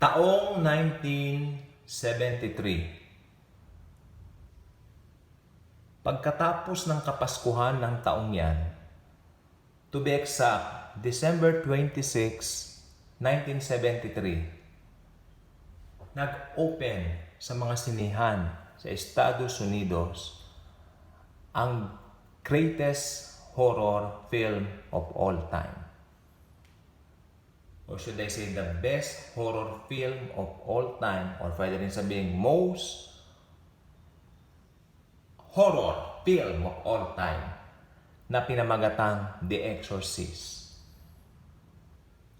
Taong 1973. Pagkatapos ng Kapaskuhan ng taong yan, to be exact, December 26, 1973, nag-open sa mga sinihan sa Estados Unidos ang greatest horror film of all time. Or should I say the best horror film of all time, or pwede rin sabihin most horror film of all time, na pinamagatang The Exorcist.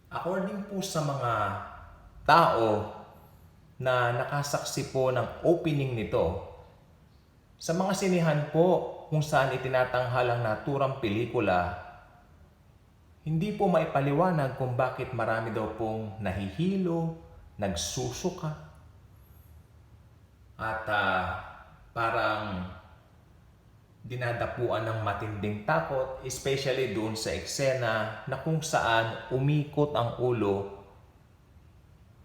According po sa mga tao na nakasaksi po ng opening nito, sa mga sinihan po kung saan itinatanghal ang naturang pelikula, hindi po maipaliwanag kung bakit marami daw pong nahihilo, nagsusuka, at parang dinadapuan ng matinding takot, especially doon sa eksena na kung saan umikot ang ulo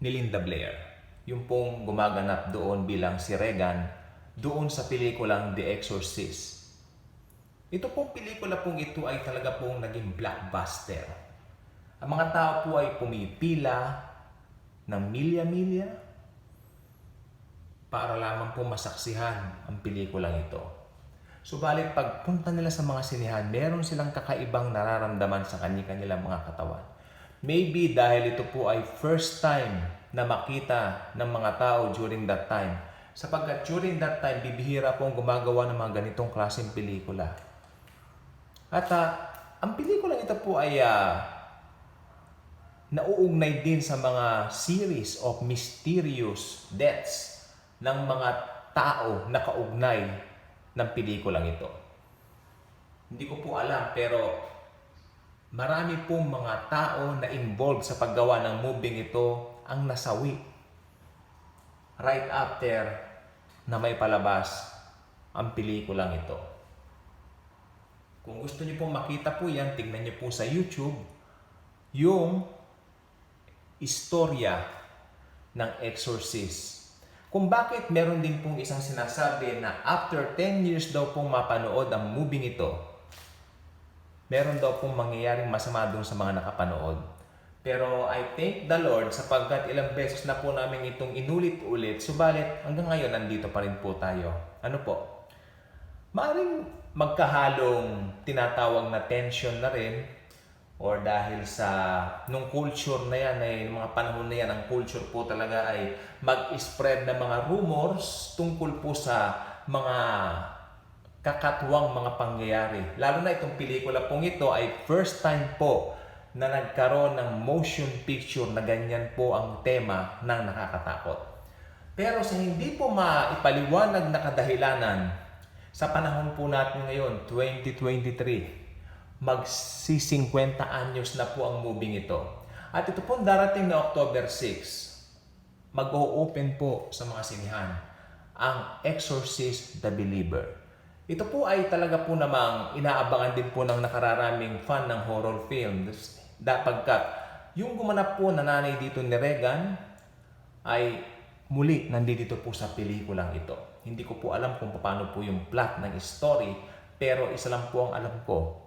ni Linda Blair. Yung pong gumaganap doon bilang si Regan doon sa pelikulang The Exorcist. Ito pong pelikula pong ito ay talaga pong naging blockbuster. Ang mga tao po ay pumipila ng milya-milya para lamang po masaksihan ang pelikulang ito. Subalit pagpunta nila sa mga sinihan, meron silang kakaibang nararamdaman sa kanilang mga katawan. Maybe dahil ito po ay first time na makita ng mga tao during that time. Sapagkat during that time, bibihira pong gumagawa ng mga ganitong klaseng pelikula. At ang pelikulang ito po ay nauugnay din sa mga series of mysterious deaths ng mga tao na kaugnay ng pelikulang ito. Hindi ko po alam, pero marami pong mga tao na involved sa paggawa ng movie ito ang nasawi right after na may palabas ang pelikulang ito. Kung gusto niyo pong makita po yan, tingnan niyo po sa YouTube yung istorya ng Exorcist. Kung bakit meron din pong isang sinasabi na after 10 years daw pong mapanood ang movie ito, meron daw pong mangyayaring masama doon sa mga nakapanood. Pero I thank the Lord sapagkat ilang beses na po namin itong inulit-ulit, subalit hanggang ngayon nandito pa rin po tayo. Ano po? Maaring magkahalong tinatawag na tension na rin, or dahil sa nung culture na yan, ay mga panahon na yan, ang culture po talaga ay mag-spread ng mga rumors tungkol po sa mga kakatwang mga pangyayari. Lalo na itong pelikula pong ito ay first time po na nagkaroon ng motion picture na ganyan po ang tema ng nakakatakot. Pero sa hindi po maipaliwanag na kadahilanan, sa panahon po natin ngayon, 2023, magsi-50 anyos na po ang movie ito. At ito po darating na October 6, mag-o-open po sa mga sinihan ang Exorcist the Believer. Ito po ay talaga po namang inaabangan din po ng nakararaming fan ng horror films, dapagkat yung gumanap po na nanay dito ni Regan ay muli nandito po sa pelikulang ito. Hindi ko po alam kung paano po yung plot ng story, pero isa lang po ang alam ko.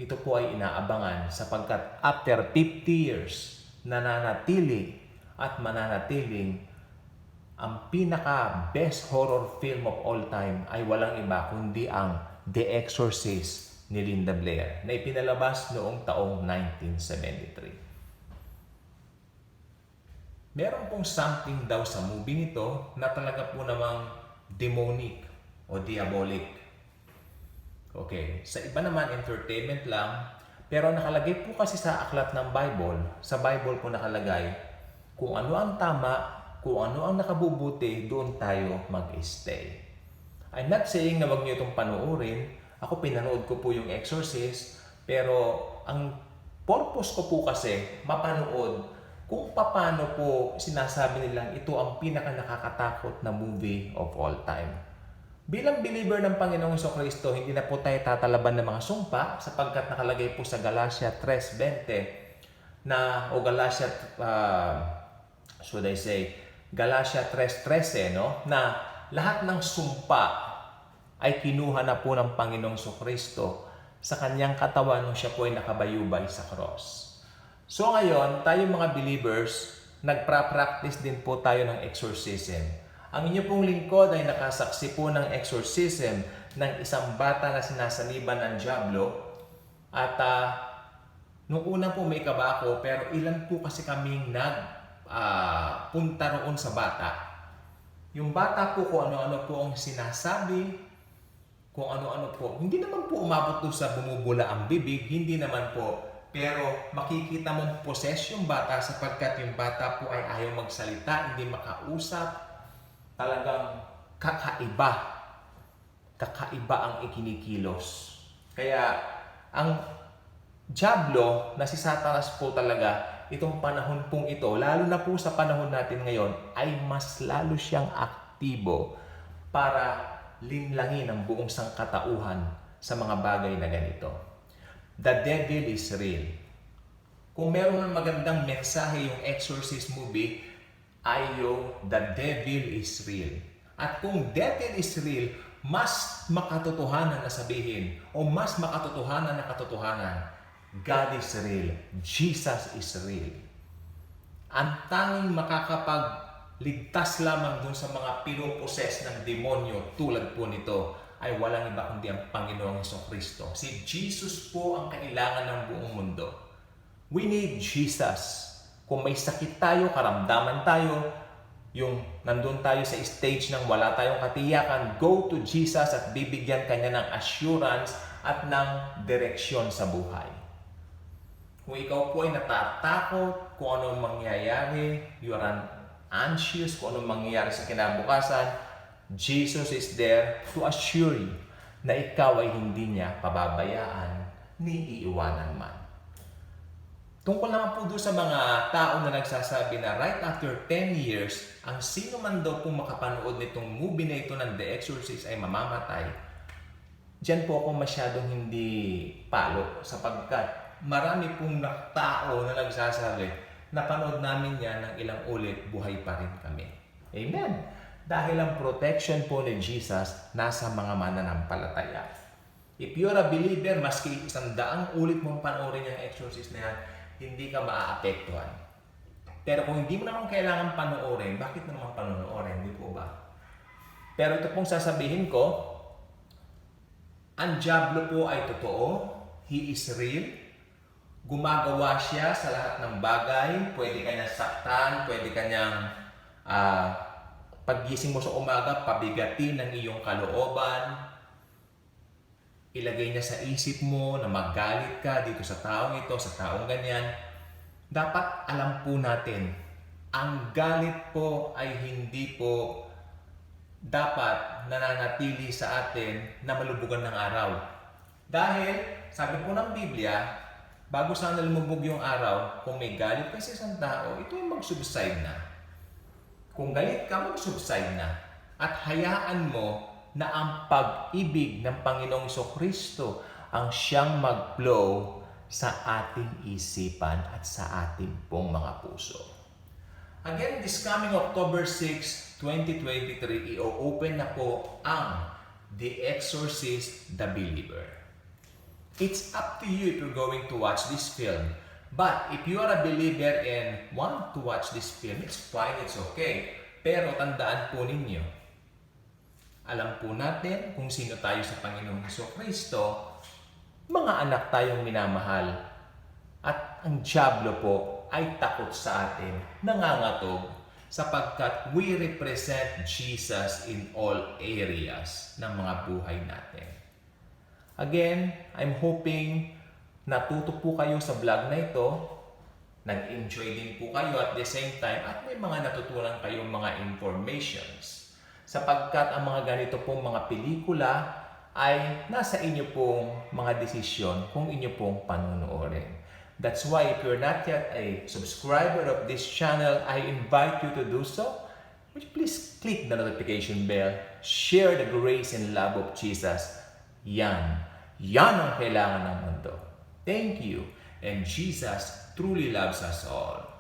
Ito po ay inaabangan sapagkat after 50 years, nananatili at mananatiling ang pinaka-best horror film of all time ay walang iba kundi ang The Exorcist ni Linda Blair na ipinalabas noong taong 1973. Meron pong something daw sa movie nito na talaga po namang demonic o diabolic. Okay, sa iba naman entertainment lang, pero nakalagay po kasi sa aklat ng Bible, sa Bible po nakalagay, kung ano ang tama, kung ano ang nakabubuti, doon tayo mag-stay. I'm not saying na wag niyo itong panoorin. Ako pinanood ko po yung Exorcist, pero ang purpose ko po kasi mapanood kung paano po sinasabi nilang ito ang pinaka-nakakatakot na movie of all time. Bilang believer ng Panginoong Jesucristo, hindi na po tayo tatalaban ng mga sumpa sapagkat nakalagay po sa Galatia 3:20 na o Galatia should I say, Galatia 3:13, no? Na lahat ng sumpa ay kinuha na po ng Panginoong Kristo sa kanyang katawan nung siya po ay nakabayubay sa cross. So ngayon, tayo mga believers, nagpa-practice din po tayo ng exorcism. Ang inyo pong lingkod ay nakasaksi po ng exorcism ng isang bata na sinasaniban ng dyablo. At nung una po may kaba ako, pero ilan po kasi kaming punta roon sa bata. Yung bata po kung ano-ano po ang sinasabi, kung ano-ano po. Hindi naman po umabot doon sa bumubula ang bibig, hindi naman po. Pero makikita mong possess yung bata sapagkat yung bata po ay ayaw magsalita, hindi makausap. Talagang kakaiba. Kakaiba ang ikinikilos. Kaya ang dyablo na si Satanas po talaga, itong panahon pong ito, lalo na po sa panahon natin ngayon, ay mas lalo siyang aktibo para linlangin ang buong sangkatauhan sa mga bagay na ganito. The devil is real. Kung meron ng magandang mensahe yung Exorcist movie, ay yung The Devil is Real. At kung devil is real, mas makatotohanan na sabihin o mas makatotohanan na katotohanan, God is real. Jesus is real. Ang tanging makakapagligtas lamang dun sa mga pinuposes ng demonyo tulad po nito ay walang iba kundi ang Panginoong Kristo. Si Jesus po ang kailangan ng buong mundo. We need Jesus. Kung may sakit tayo, karamdaman tayo, yung nandun tayo sa stage ng wala tayong katiyakan, go to Jesus at bibigyan kanya ng assurance at ng direksyon sa buhay. Kung ikaw po ay natatakot kung anong mangyayari, you are anxious kung anong mangyayari sa kinabukasan, Jesus is there to assure you na ikaw ay hindi niya pababayaan ni iiwanan man. Tungkol naman po doon sa mga tao na nagsasabi na right after 10 years, ang sino man daw po makapanood nitong movie na ito ng The Exorcist ay mamamatay. Diyan po ako masyadong hindi palo sapagkat marami pong tao na nagsasabi na panood namin yan ng ilang ulit, buhay pa rin kami. Amen. Dahil ang protection po ni Jesus nasa mga mananampalataya. If you're a believer, maski 100 ulit mong panoorin yung Exorcist na yan, hindi ka maaapektuhan. Pero kung hindi mo naman kailangan panoorin, bakit naman panoorin? Hindi po ba? Pero ito pong sasabihin ko, ang dyablo po ay totoo. He is real. Gumagawa siya sa lahat ng bagay. Pwede kanyang saktan, pwede kanyang paggising mo sa umaga, pabigatin ng iyong kalooban. Ilagay niya sa isip mo na magalit ka dito sa taong ito, sa taong ganyan. Dapat alam po natin, ang galit po ay hindi po dapat nananatili sa atin na malubugan ng araw. Dahil, sabi po ng Biblia, bago sana lumubog yung araw, kung may galit ka sa isang tao, ito yung mag-subside na. Kung galit ka, mag-subside na. At hayaan mo na ang pag-ibig ng Panginoong Kristo ang siyang mag-flow sa ating isipan at sa ating pong mga puso. Again, this coming October 6, 2023, i-open na po ang The Exorcist, The Believer. It's up to you if you're going to watch this film. But if you are a believer and want to watch this film, it's fine, it's okay. Pero tandaan po ninyo, alam po natin kung sino tayo sa Panginoong Kristo, mga anak tayong minamahal. At ang dyablo po ay takot sa atin, nangangatog, sapagkat we represent Jesus in all areas ng mga buhay natin. Again, I'm hoping natuto po kayo sa vlog na ito, nag-enjoy din po kayo at the same time at may mga natutunan kayong mga informations. Sapagkat ang mga ganito pong mga pelikula ay nasa inyo pong mga desisyon kung inyo pong panonoorin. That's why if you're not yet a subscriber of this channel, I invite you to do so. Would you please click the notification bell, share the grace and love of Jesus. Yan ang kailangan ng mundo. Thank you. And Jesus truly loves us all.